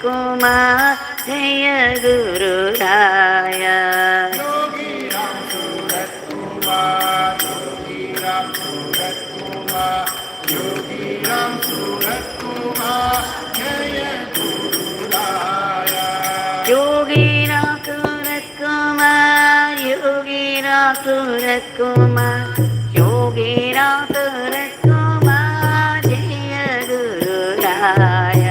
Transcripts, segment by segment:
Kumar Jaya Guru Raya Yogi Ram Surat Kumar, Yogi Ram Surat Kumar, Yogi Ram Surat Kumar, Jaya Guru Raya.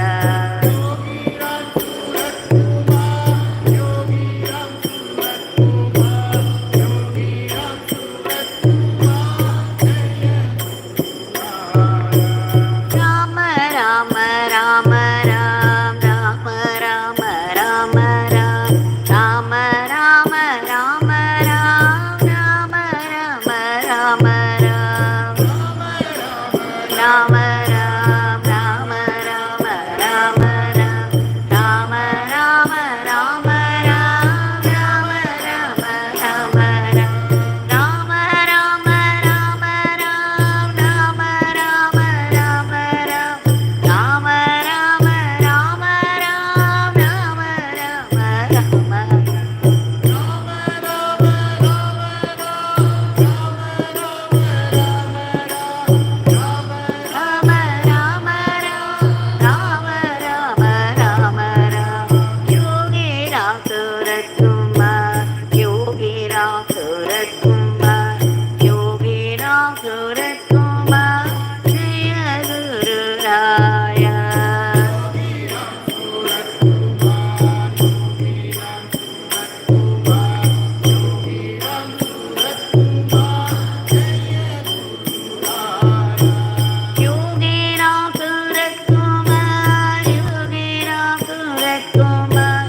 Yogi Ram Surat Kumar, Yogi Ram Surat Kumar,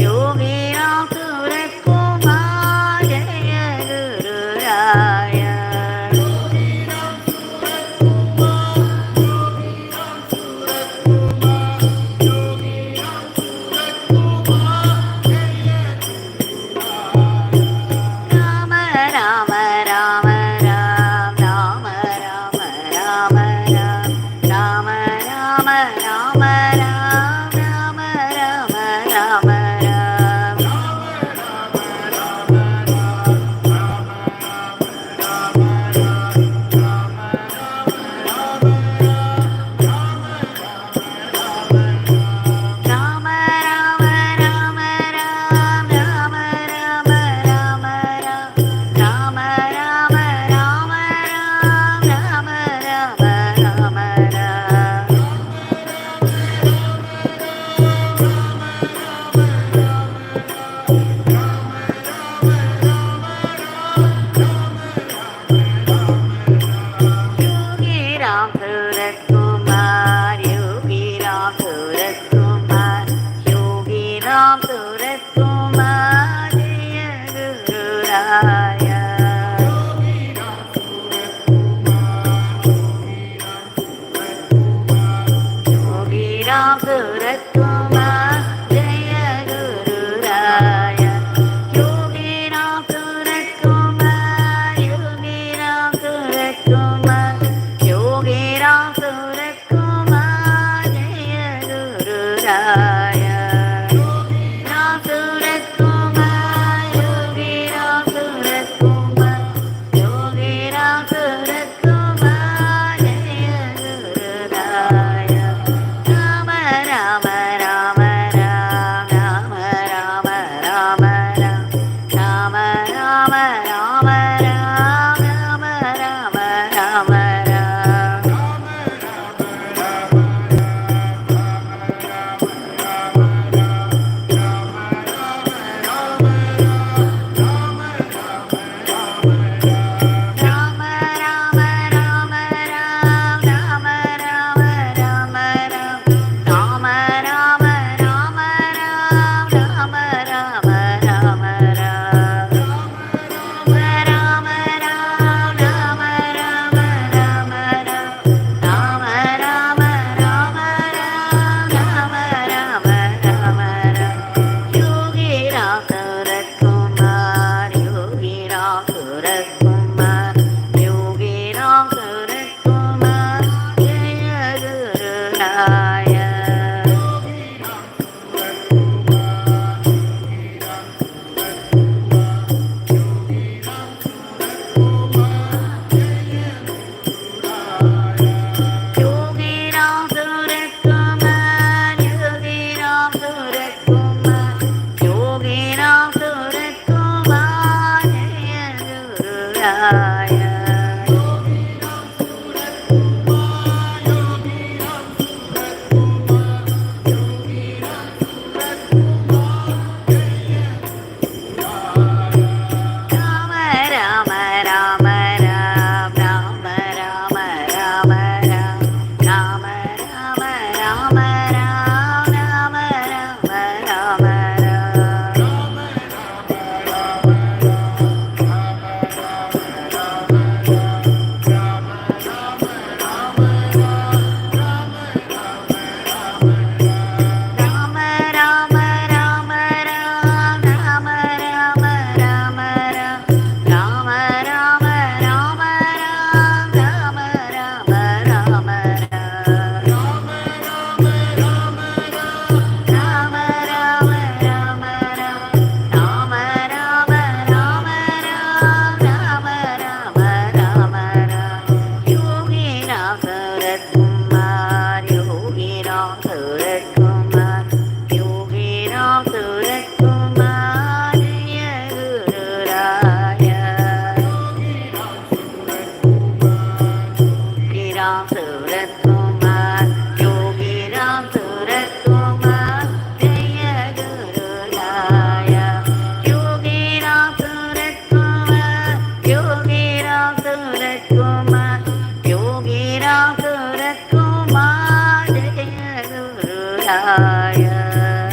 Yogi Ram Surat Kumar, Jaya Guru Raya. Ram Surat Kumar, Yogi Ram Surat Kumar, Jaya Guru Raya. Yogi Ram Surat Kumar, Yogi Ram Surat Kumar, Yogi Ram Surat Kumar, Jaya Guru Raya.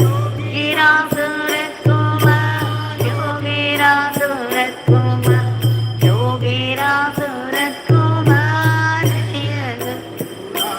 Yogi Ram Surat Kumar, Yogi Ram Surat Kumar, Yogi Ram Surat Kumar, Jaya Guru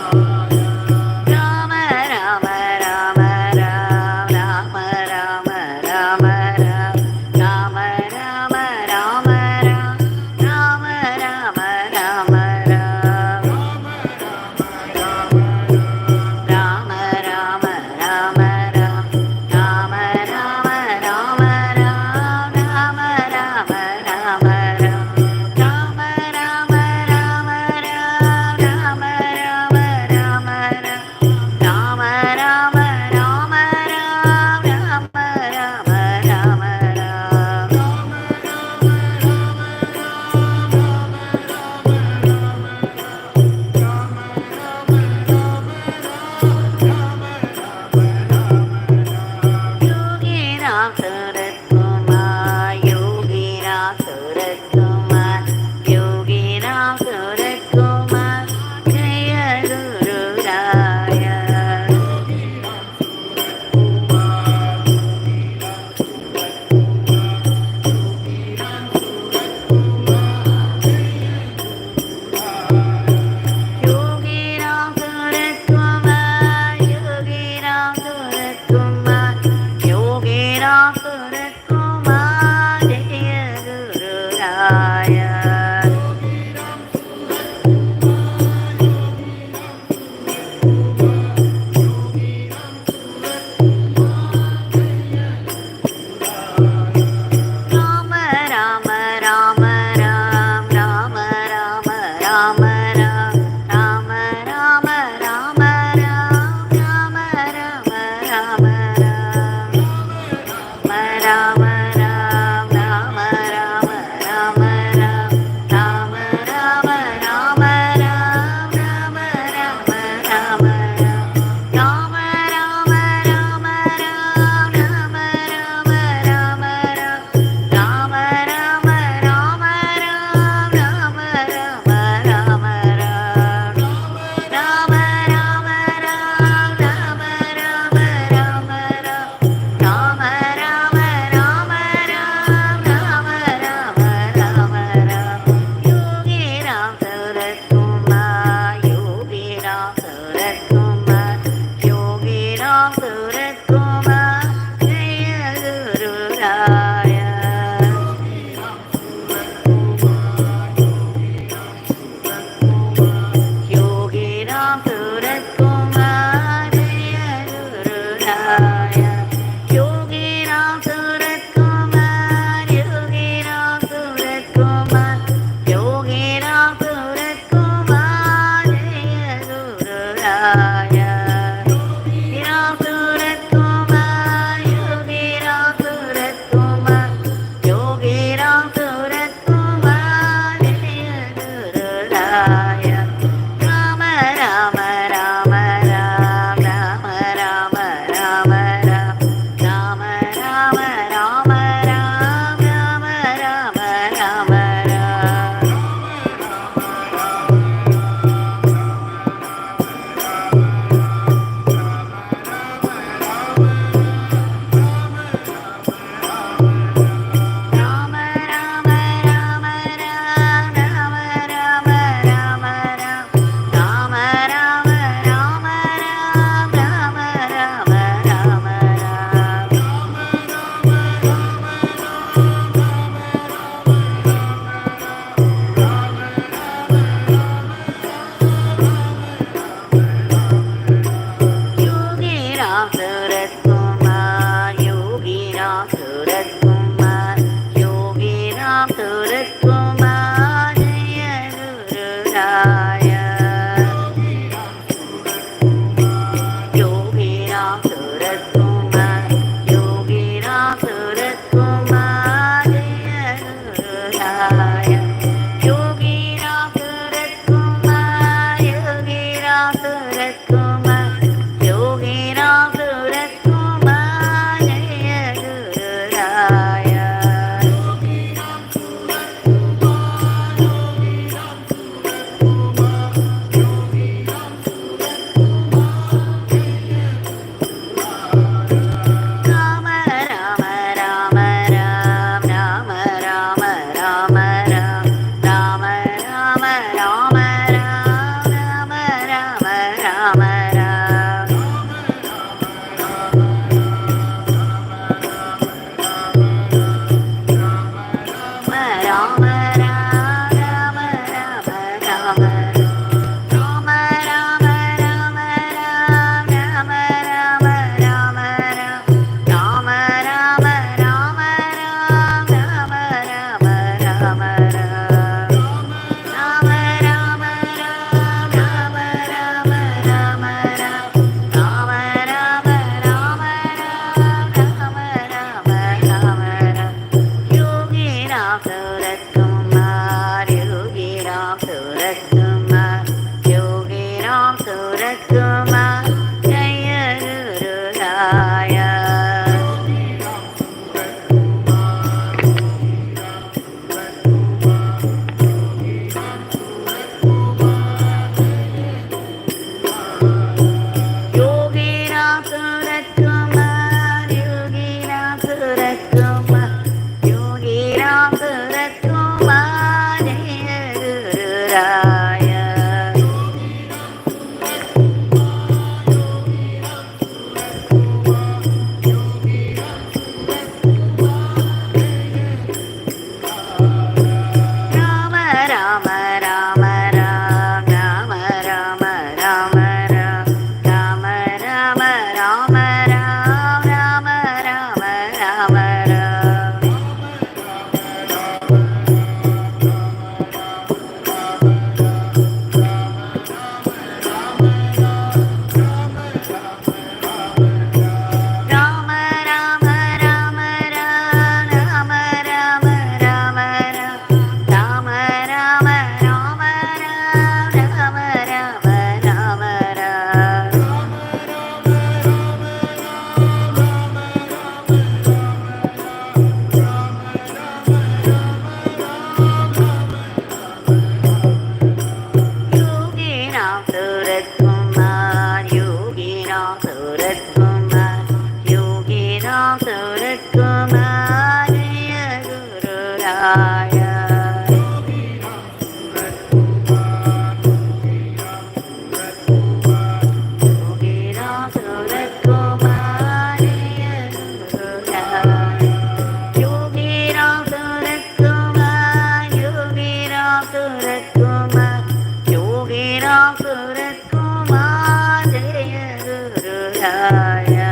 Ram Surat Kumar Jaya Guru Raya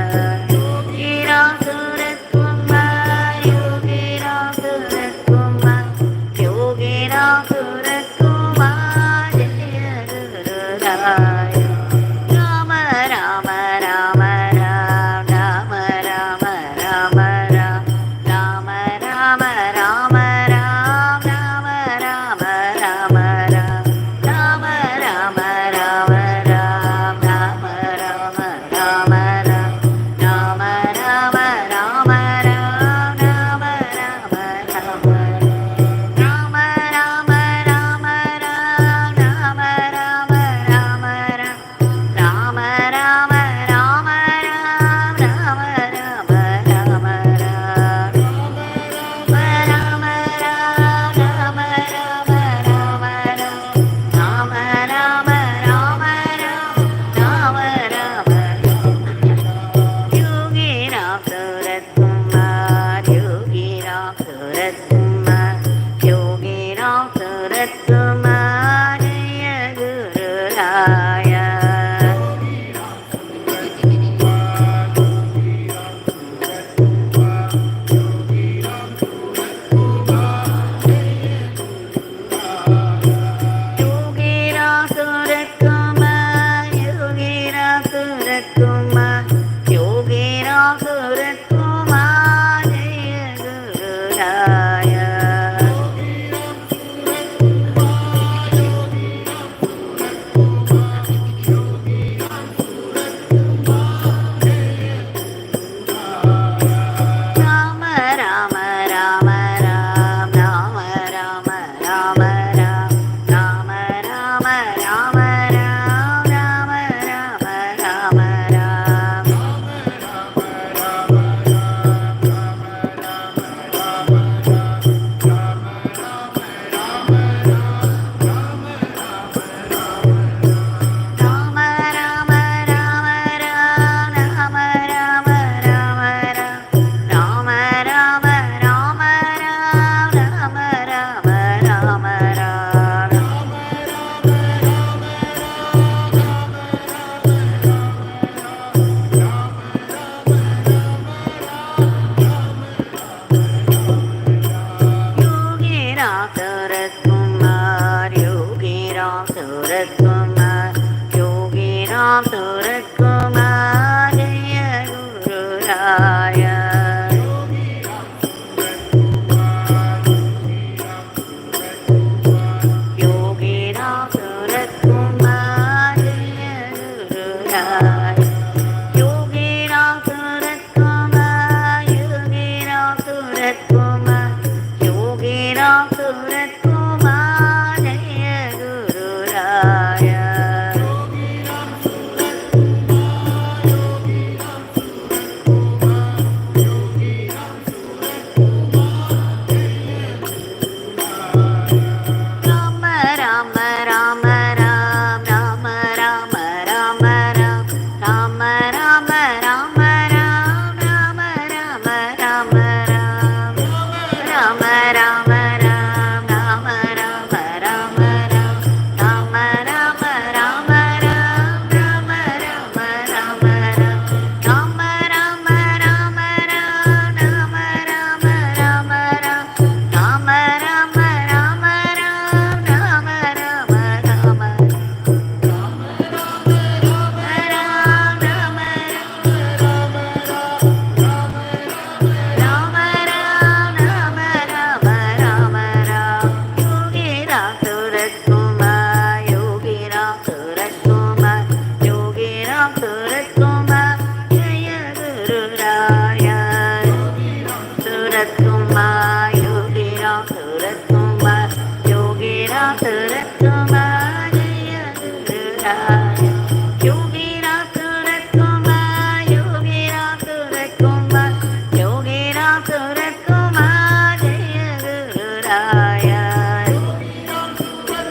Yogi Ram Surat Kumar Yogi Ram Surat Kumar Yogi Ram Surat Kumar Jaya Guru Raya Rama Rama Rama Ram Rama Rama Rama Ram Rama Rama Rama Ram Rama Rama Rama Ram Rama Rama Rama Ram Rama Rama Rama Ram Rama Rama Rama Ram Rama Rama Rama Rama Rama Rama Ram Rama Rama Rama Ram Rama Rama Rama Ram Rama Rama Rama Ram Rama Rama Rama Rama Rama Rama Rama Rama Rama Rama Yogi Ram Surat Kumar Yogi Ram Surat Kumar Yogi Ram Surat Kumar Jaya Guru Raya Yogi Ram Surat Kumar Yogi Ram Surat Kumar Yogi Ram Surat Kumar Jaya Guru Raya Rama Rama Rama Ram Rama Rama Rama Ram Rama Rama Rama Ram Rama Rama Rama Ram Rama Rama Rama Ram Rama Rama Rama Ram Rama Rama Rama Ram Rama Rama Rama Ram Yogi Ram Surat Kumar Yogi Ram Surat Kumar Yogi Ram Surat Kumar Jaya Guru Raya Yogi Ram Surat Kumar Jaya Guru Raya Yogi Ram Surat Kumar Yogi Ram Surat Kumar Yogi Ram Surat Kumar Jaya Guru Raya Rama Rama Rama Ram Rama Rama Rama Ram Rama Rama Rama Ram Rama Rama Rama Ram Rama Rama Ram Rama Rama Rama Ram Rama Rama Rama Ram Rama Rama Rama Ram Rama Rama Rama Ram Rama Rama Rama Ram Rama Rama Rama Ram Rama Rama Rama Yogi Ram Surat Kumar Yogi Ram Surat Kumar Yogi Ram Surat Kumar Jaya Guru Raya Surat Kumar Yogi Ram Surat Kumar Yogi Ram Surat Kumar Jaya Guru Raya Yogi Ram Surat Kumar Yogi Ram Surat Kumar Yogi Ram Surat Kumar Jaya Guru Raya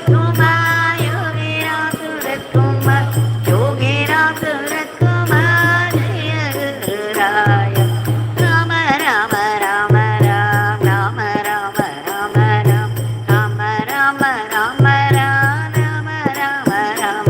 Kumar Yogi Ram Surat Kumar Yogi Ram Surat Kumar Jaya Guru Raya Rama Rama Rama Ram Rama Rama Rama Ram Rama Rama Rama Ram Rama Rama Rama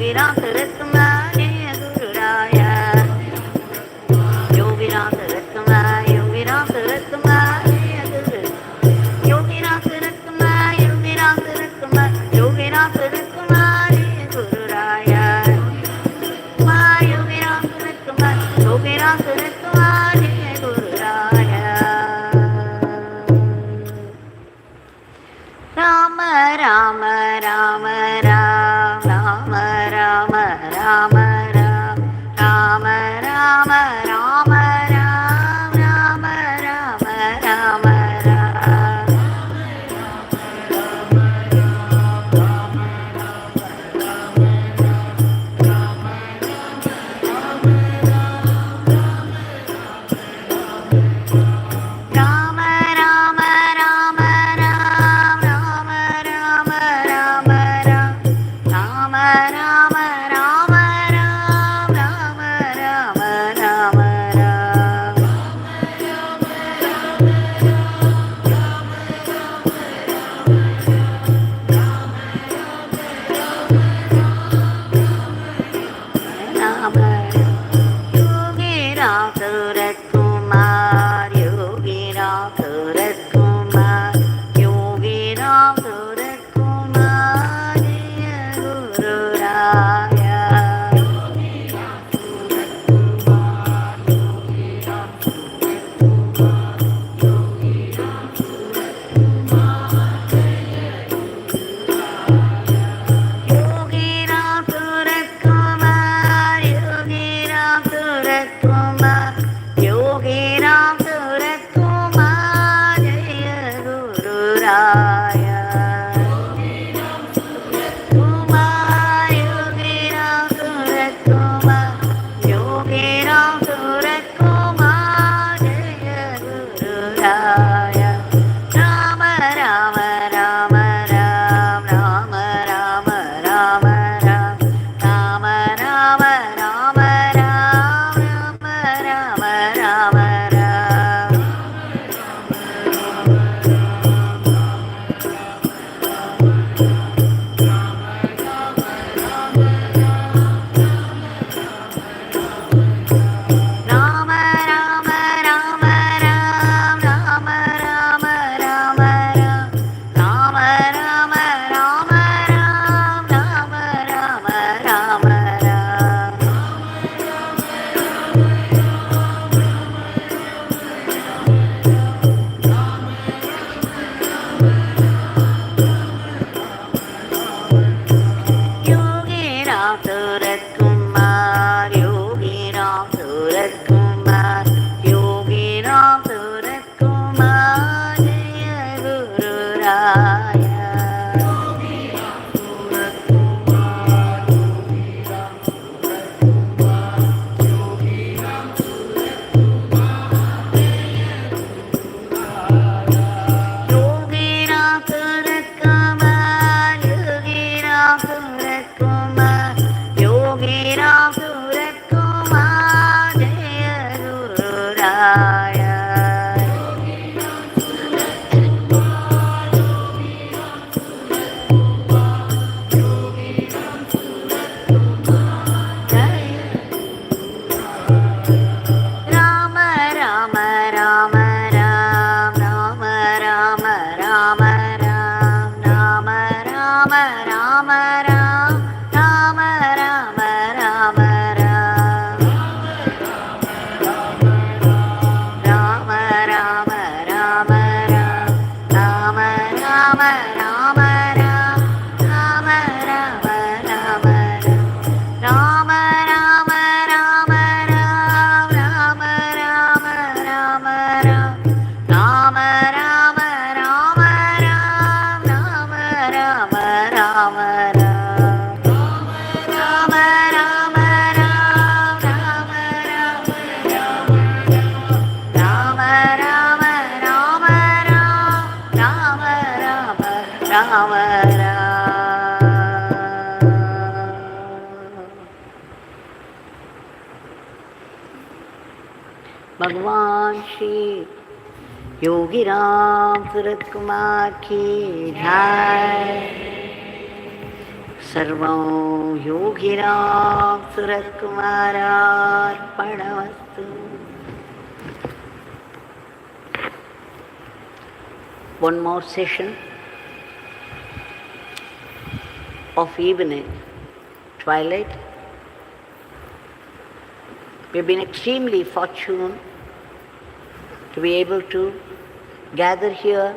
Yogiram Surat Kumar जय गुरु राया योगीराम सूरत कुमार योगीराम सूरत कुमार जय गुरु योगीराम सूरत कुमार योगीराम सूरत कुमार योगीराम सूरत कुमार जय गुरु राया योगीराम सूरत कुमार योगीराम सूरत कुमार जय गुरु राया राम राम राम राम राम राम राम राम राम राम राम राम राम राम राम राम भगवान श्री योगी राम सूरत कुमार की जय। सर्वं योगिनां सुरत्कुमारार्पणमस्तु. One more session of evening, twilight. We've been extremely fortunate to be able to gather here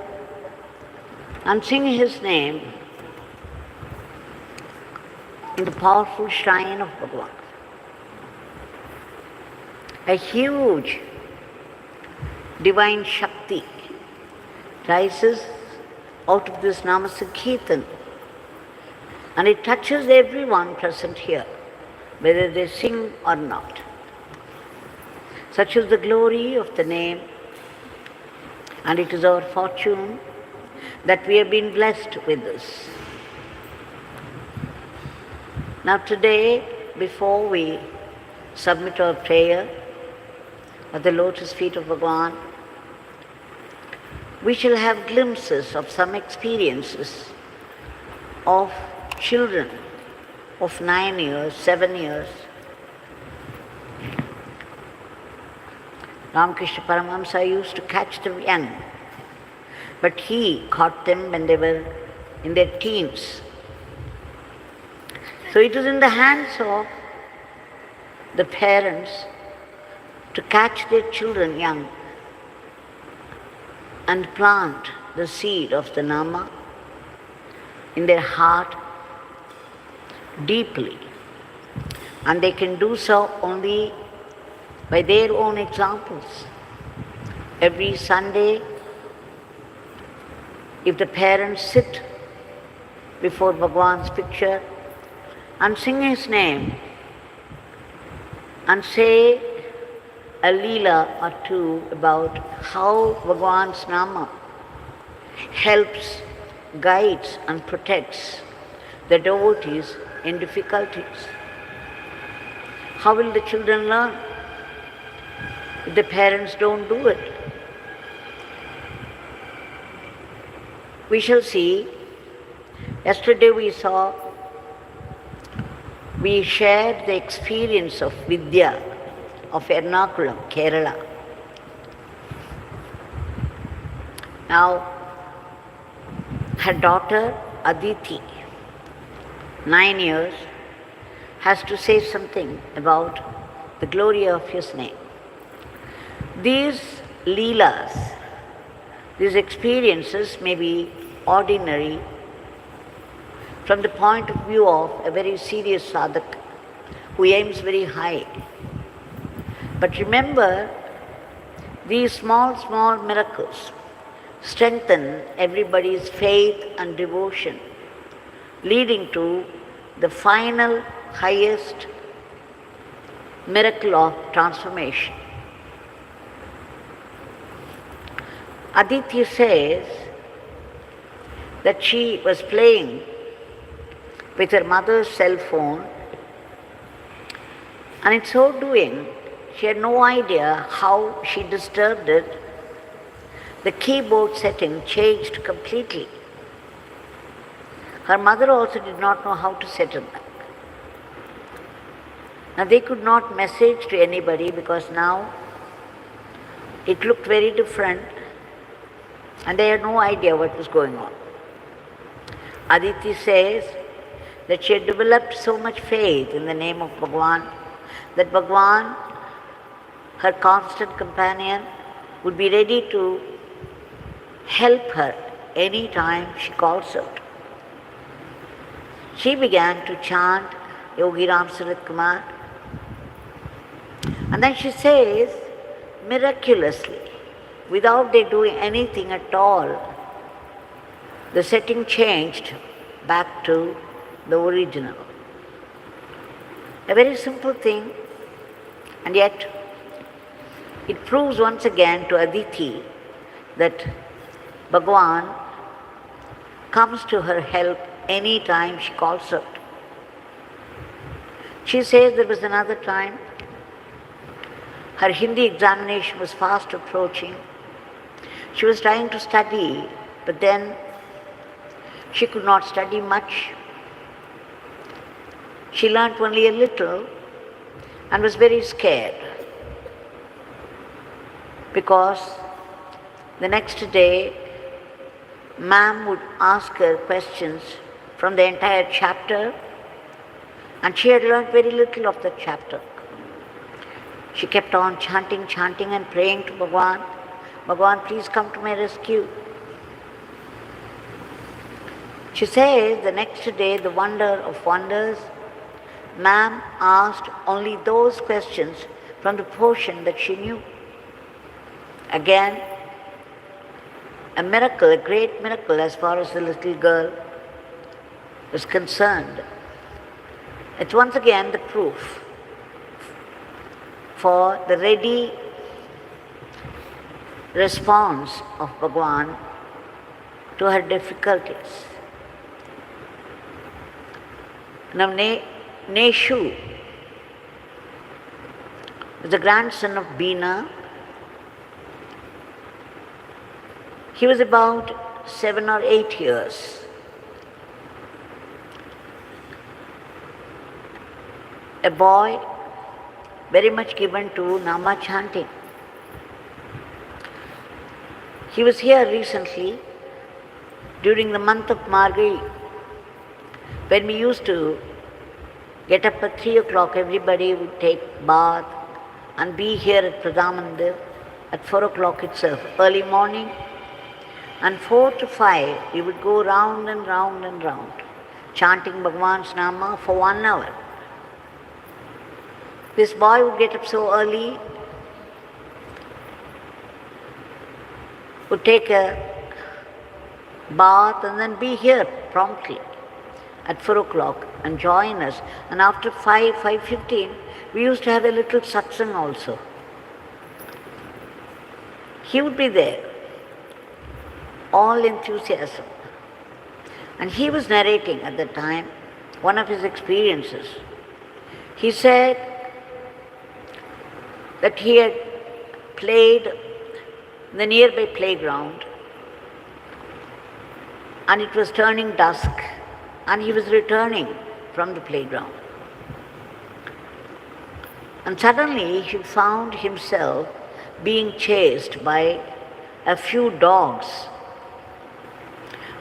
and sing His name in the powerful shrine of Bhagavan. A huge divine Shakti rises out of this Namasankirtan, and it touches everyone present here, whether they sing or not. Such is the glory of the name, and it is our fortune that we have been blessed with this. Now today, before we submit our prayer at the lotus feet of Bhagavan, we shall have glimpses of some experiences of children of 9 years, 7 years. Ramakrishna Paramahamsa used to catch them young, but he caught them when they were in their teens. So it is in the hands of the parents to catch their children young and plant the seed of the Nama in their heart deeply. And they can do so only by their own examples. Every Sunday, if the parents sit before Bhagavan's picture and sing His name and say a leela or two about how Bhagavan's Nama helps, guides and protects the devotees in difficulties. How will the children learn if the parents don't do it? We shall see. Yesterday we shared the experience of Vidya of Ernakulam, Kerala. Now, her daughter Aditi, 9 years, has to say something about the glory of His name. These leelas, these experiences may be ordinary from the point of view of a very serious sadhak who aims very high. But remember, these small miracles strengthen everybody's faith and devotion, leading to the final, highest miracle of transformation. Aditya says that she was playing with her mother's cell phone, and in so doing, she had no idea how she disturbed it. The keyboard setting changed completely. Her mother also did not know how to set it back. Now they could not message to anybody because now it looked very different and they had no idea what was going on. Aditi says that she had developed so much faith in the name of Bhagavan that Bhagavan, her constant companion, would be ready to help her any time she calls out. She began to chant Yogi Ram Surat Kumar, and then she says, miraculously, without they doing anything at all, the setting changed back to the original. A very simple thing, and yet it proves once again to Aditi that Bhagavan comes to her help any time she calls out. She says there was another time, her Hindi examination was fast approaching. She was trying to study, but then she could not study much. She learnt only a little and was very scared because the next day ma'am would ask her questions from the entire chapter, and she had learnt very little of that chapter. She kept on chanting and praying to Bhagwan, Bhagwan, please come to my rescue. She says the next day, the wonder of wonders, ma'am asked only those questions from the portion that she knew. Again, a miracle, a great miracle as far as the little girl was concerned. It's once again the proof for the ready response of Bhagwan to her difficulties. Now, Neshu was the grandson of Bina. He was about 7 or 8 years. A boy very much given to Nama chanting. He was here recently during the month of Margazhi, when we used to get up at 3 o'clock, everybody would take bath and be here at Pradamandir at 4 o'clock itself, early morning. And 4 to 5, we would go round and round and round, chanting Bhagwan's Nama for 1 hour. This boy would get up so early, would take a bath and then be here promptly at 4 o'clock and join us. And after 5:15, we used to have a little satsang also. He would be there, all enthusiasm. And he was narrating at the time one of his experiences. He said that he had played in the nearby playground and it was turning dusk and he was returning from the playground. And suddenly he found himself being chased by a few dogs,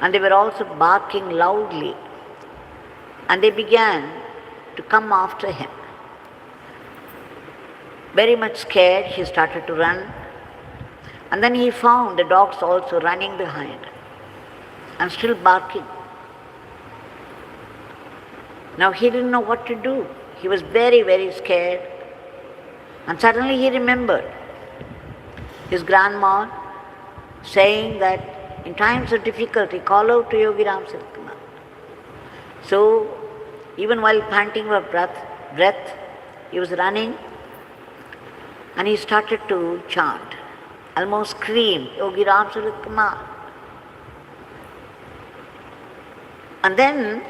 and they were also barking loudly, and they began to come after him. Very much scared, he started to run, and then he found the dogs also running behind and still barking. Now he didn't know what to do. He was very, very scared. And suddenly he remembered his grandma saying that in times of difficulty, call out to Yogi Ram Kumar. So even while panting for breath, he was running and he started to chant, almost scream, Yogi Ram Kumar. And then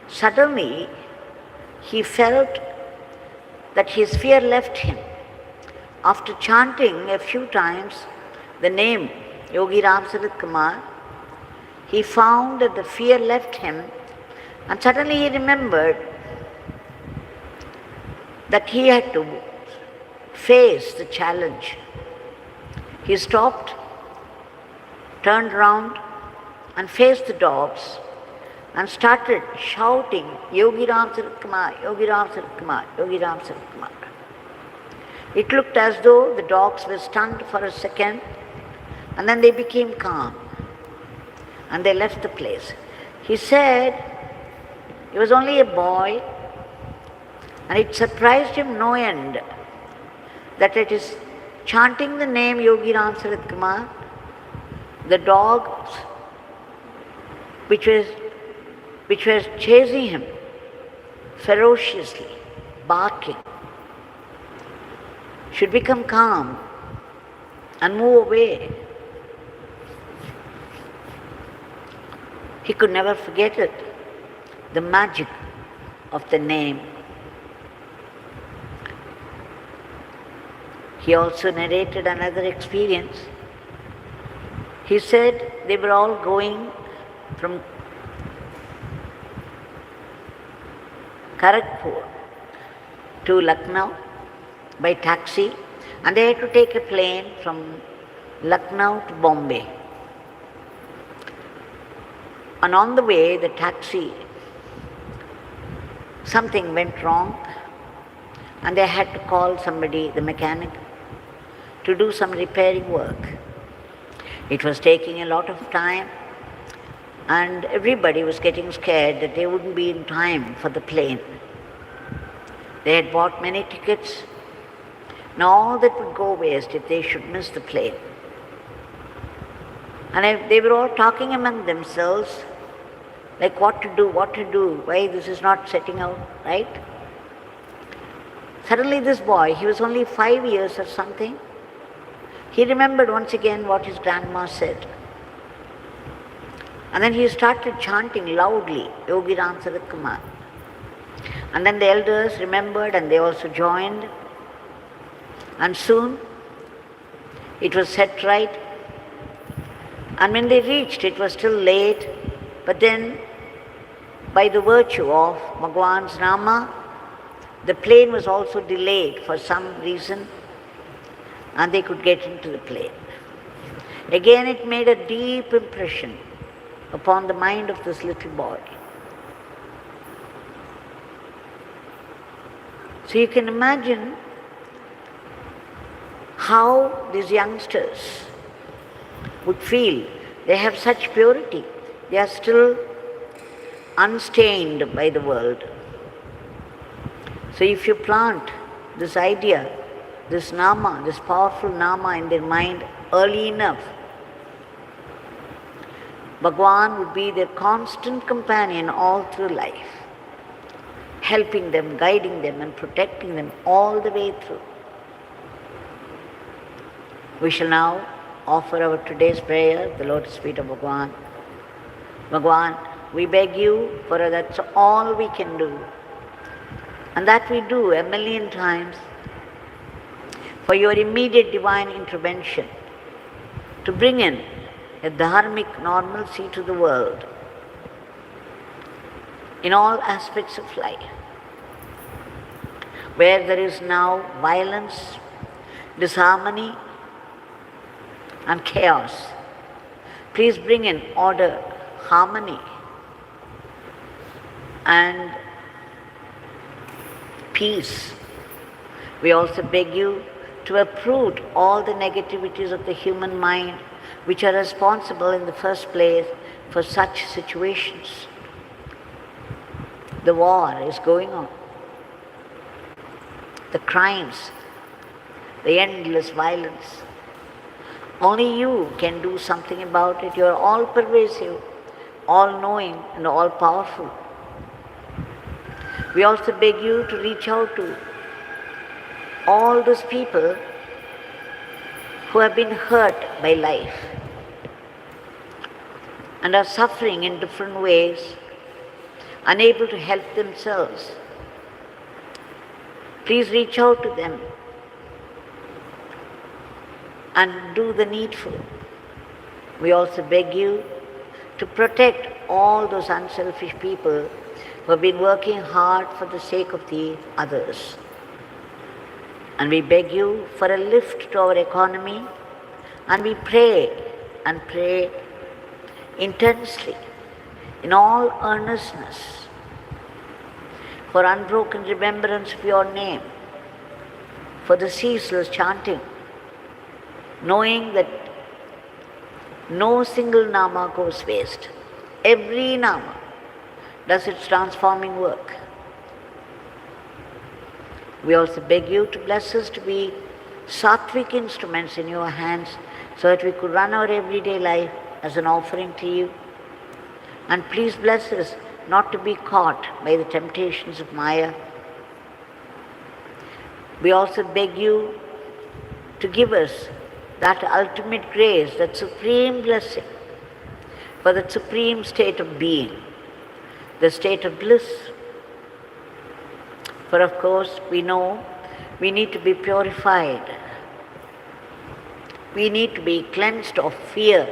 suddenly he felt that his fear left him. After chanting a few times the name Yogi Ram Kumar, he found that the fear left him, and suddenly he remembered that he had to face the challenge. He stopped, turned round and faced the dogs and started shouting, Yogi Ram Kumar, Yogi Ram Kumar, Yogi Ram Kumar. It looked as though the dogs were stunned for a second, and then they became calm and they left the place. He said he was only a boy, and it surprised him no end that it is chanting the name Yogi Ram Kumar, the dogs which was chasing him ferociously, barking, should become calm and move away. He could never forget it, the magic of the name. He also narrated another experience. He said they were all going from Kharagpur to Lucknow by taxi, and they had to take a plane from Lucknow to Bombay. And on the way, the taxi, something went wrong, and they had to call somebody, the mechanic, to do some repairing work. It was taking a lot of time, and everybody was getting scared that they wouldn't be in time for the plane. They had bought many tickets. Now all that would go waste if they should miss the plane. And they were all talking among themselves, like what to do, why this is not setting out right. Suddenly this boy, he was only 5 years or something, he remembered once again what his grandma said. And then he started chanting loudly, Yogi Ram Sarat Kumar. And then the elders remembered and they also joined. And soon it was set right. And when they reached, it was still late. But then, by the virtue of Bhagwan's Nama, the plane was also delayed for some reason, and they could get into the plane. Again, it made a deep impression upon the mind of this little boy. So you can imagine how these youngsters would feel. They have such purity. They are still unstained by the world. So if you plant this idea, this Nama, this powerful Nama in their mind early enough, Bhagwan would be their constant companion all through life, helping them, guiding them and protecting them all the way through. We shall now offer our today's prayer, the lotus feet of Bhagwan. Bhagwan, we beg you, for that's all we can do. And that we do 1,000,000 times, for your immediate divine intervention to bring in a dharmic normalcy to the world in all aspects of life. Where there is now violence, disharmony and chaos, please bring in order, harmony and peace. We also beg you to uproot all the negativities of the human mind which are responsible in the first place for such situations. The war is going on. The crimes, the endless violence. Only you can do something about it. You are all pervasive, all knowing and all powerful. We also beg you to reach out to all those people who have been hurt by life and are suffering in different ways, unable to help themselves. Please reach out to them and do the needful. We also beg you to protect all those unselfish people who have been working hard for the sake of the others. And we beg you for a lift to our economy, and we pray and pray intensely, in all earnestness, for unbroken remembrance of your name, for the ceaseless chanting, knowing that no single Nama goes waste. Every Nama does its transforming work. We also beg you to bless us to be sattvic instruments in your hands so that we could run our everyday life as an offering to you. And please bless us not to be caught by the temptations of Maya. We also beg you to give us that ultimate grace, that supreme blessing, for that supreme state of being, the state of bliss. For of course, we know we need to be purified. We need to be cleansed of fear,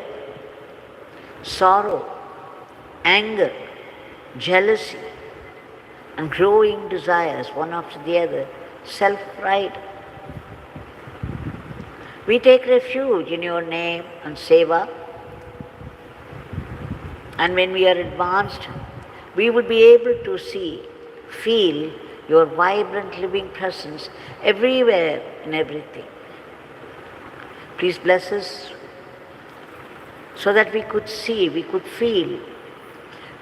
sorrow, anger, jealousy, and growing desires, one after the other, self-pride. We take refuge in your name and seva, and when we are advanced, we would be able to see, feel your vibrant living presence everywhere in everything. Please bless us so that we could see, we could feel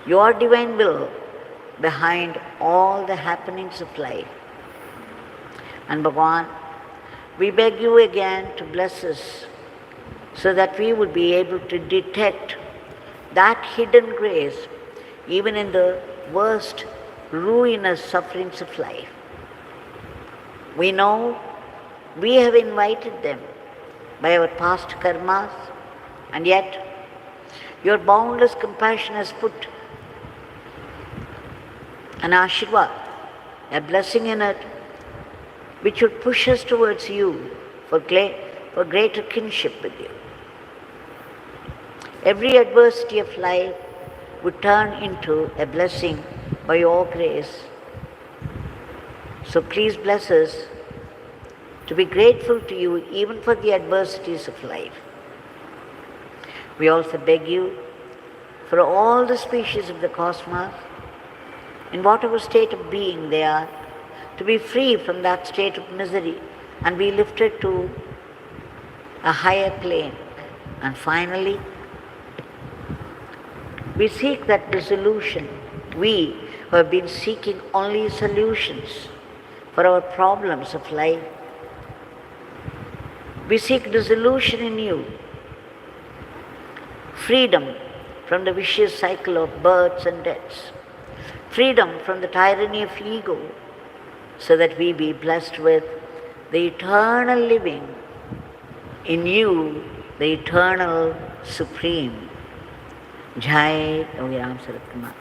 your divine will behind all the happenings of life. And Bhagavan, we beg you again to bless us so that we would be able to detect that hidden grace even in the worst ruinous sufferings of life. We know we have invited them by our past karmas, and yet your boundless compassion has put an ashirvad, a blessing in it, which would push us towards you for greater kinship with you. Every adversity of life would turn into a blessing by your grace. So please bless us to be grateful to you even for the adversities of life. We also beg you for all the species of the cosmos, in whatever state of being they are, to be free from that state of misery and be lifted to a higher plane. And finally, we seek that dissolution. We who have been seeking only solutions for our problems of life, we seek dissolution in you, freedom from the vicious cycle of births and deaths, freedom from the tyranny of ego, so that we be blessed with the eternal living in you, the eternal supreme. Jai Yogi Ram Sarat Kumar.